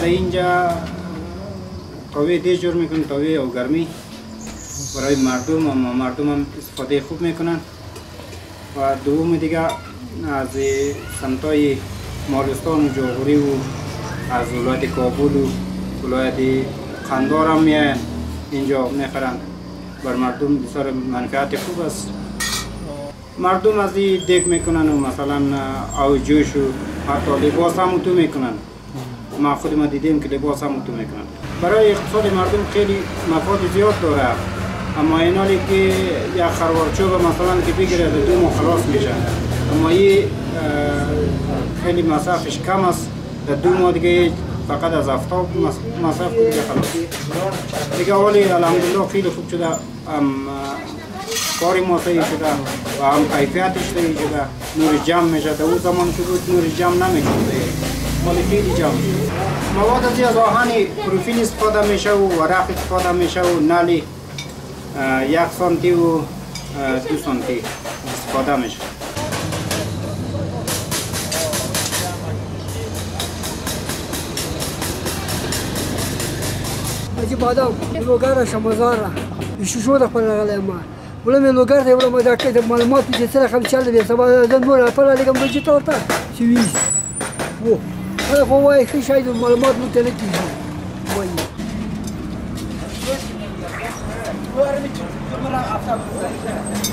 در اینجا قوی دیج جور میکنن، قوی و گرمی برای مردم هم استفاده خوب میکنن. و دوم دیگه از سمتای مالستان و جاغوری و از ولایت کابل و ولایت قندار هم میاین اینجا میخرن. بر مردم بسیار منفعت خوب است. مردم از این دیگ میکنن و مثلا آو جوش و حتی لباس هم تو میکنن. ما خود ما دیدیم که لباس هم تو میکنن. برای اقتصاد مردم خیلی مفاد زیاد داره. اما این حالی که یک خروارچوب مثلا که بگیره 2 ماه خلاص میشه. اما این خیلی مصرفش کم است. 2 ماه دیگه فقط از افتاب مصرف دیگه خلاص. دیگه حالی الحمدلله خیلی خوب شده. کاری ما صحیح شده و هم کیفیتش صحیح شده. نور جمع میشه. در اون زمان که بود نور جمع نمیکنه. مالی خیلی جمع شده. مواد از آهن پروفیل استفاده میشه و ورق استفاده میشه و نلی 1 سانتی و 2 سانتی استفاده میشه. اجی بادام لوگار شمازارا شو ده پر غلای ما ولا من لوگار ده ولا ما ده كده معلومات في سنه 5 بي سبا ده نور فلا لكم بيجي تورتا سويس و هذا هو اي شيء معلومات متلكي وي